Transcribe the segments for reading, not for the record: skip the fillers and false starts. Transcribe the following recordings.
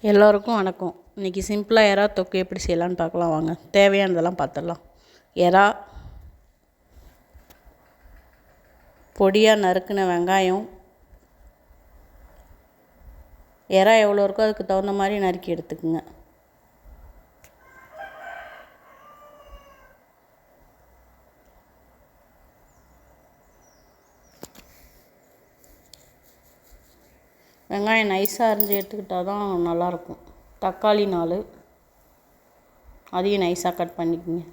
எல்லோருக்கும் வணக்கம். இன்றைக்கி சிம்பிளாக எறா தொக்கு எப்படி செய்யலான்னு பார்க்கலாம் வாங்க. தேவையானதெல்லாம் பார்த்துடலாம். எறா, பொடியாக நறுக்கின வெங்காயம், எறா எவ்வளோ இருக்கோ அதுக்கு தகுந்த மாதிரி நறுக்கி எடுத்துக்குங்க. வெங்காயம் நைஸாக அரிஞ்சு எடுத்துக்கிட்டால் தான் நல்லாயிருக்கும். தக்காளி 4, அதையும் நைஸாக கட் பண்ணிக்கோங்க.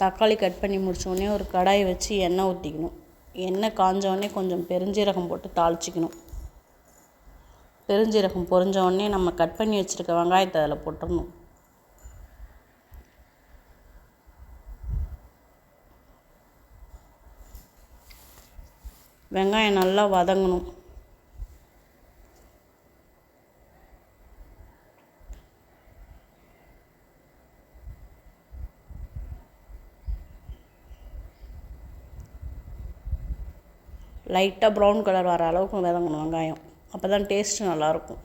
தக்காளி கட் பண்ணி முடித்தோடனே ஒரு கடாயை வச்சு எண்ணெய் ஊற்றிக்கணும். எண்ணெய் காஞ்சோடனே கொஞ்சம் பெருஞ்சீரகம் போட்டு தாளிச்சிக்கணும். பெருஞ்சீரகம் பொரிஞ்ச உடனே நம்ம கட் பண்ணி வச்சுருக்க வெங்காயத்தை அதில் போட்டுடணும். வெங்காயம் நல்லா வதங்கணும். லைட்டாக ப்ரௌன் கலர் வர அளவுக்கு வதங்கணும் வெங்காயம். அப்போ தான் டேஸ்ட்டு நல்லாயிருக்கும்.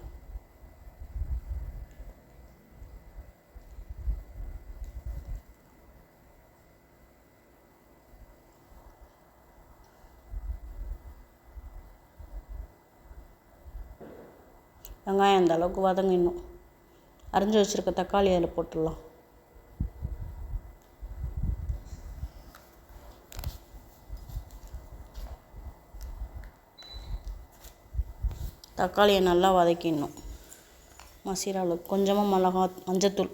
வெங்காயம் அந்த அளவுக்கு வதங்கிடணும். அரிஞ்சு வச்சுருக்க தக்காளி அதில் போட்டுடலாம். தக்காளியை நல்லா வதக்கிடணும். மசிற அளவுக்கு கொஞ்சமாக மஞ்சத்தூள்,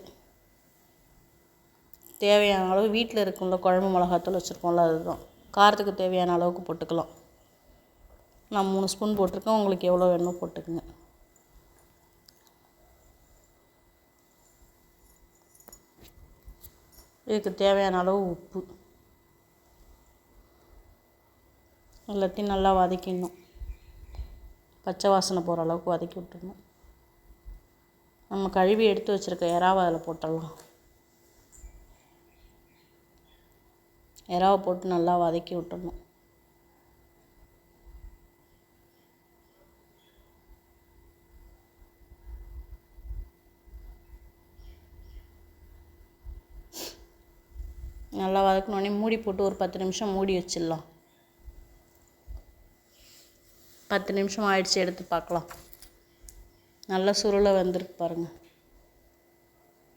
தேவையான அளவு வீட்டில் இருக்குள்ள குழம்பு மிளகாத்தூள் வச்சுருக்கோம்ல அதுதான். காரத்துக்கு தேவையான அளவுக்கு போட்டுக்கலாம். நான் 3 ஸ்பூன் போட்டிருக்கேன். உங்களுக்கு எவ்வளோ வேணுமோ போட்டுக்குங்க. இதுக்கு தேவையான அளவு உப்பு, எல்லாத்தையும் நல்லா வதக்கிடணும். பச்சை வாசனை போகிற அளவுக்கு வதக்கி விட்டுடணும். நம்ம கழுவி எடுத்து வச்சுருக்க எறாவை அதில் போட்டுடலாம். எறாவை போட்டு நல்லா வதக்கி விட்டுடணும். நல்லா வதக்கினோடனே மூடி போட்டு ஒரு 10 நிமிஷம் மூடி வச்சிடலாம். 10 நிமிஷம் ஆயிடுச்சு, எடுத்து பார்க்கலாம். நல்லா சுருளை வெந்திருக்கு பாருங்கள்.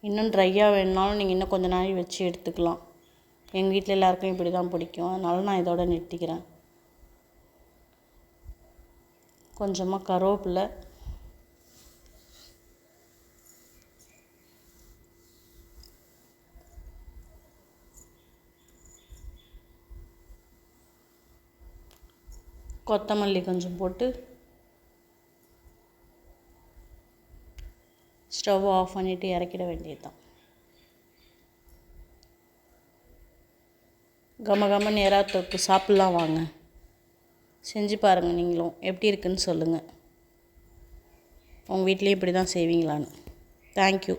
இன்னும் ட்ரையாக வேணுனாலும் நீங்கள் இன்னும் கொஞ்சம் நாள் வச்சு எடுத்துக்கலாம். எங்கள் வீட்டில் எல்லாருக்கும் இப்படி தான் பிடிக்கும். அதனால நான் இதோட நிறுத்திக்கிறேன். கொஞ்சமாக கருவேப்பிலை, கொத்தமல்லி கொஞ்சம் போட்டு ஸ்டவ் ஆஃப் பண்ணிவிட்டு இறக்கிட வேண்டியது தான். கமகமன்னு எறா தொக்கு சாப்பிட்லாம் வாங்க. செஞ்சு பாருங்கள். நீங்களும் எப்படி இருக்குன்னு சொல்லுங்கள். உங்கள் வீட்லேயும் இப்படி தான் செய்வீங்களான்னு. தேங்க்யூ.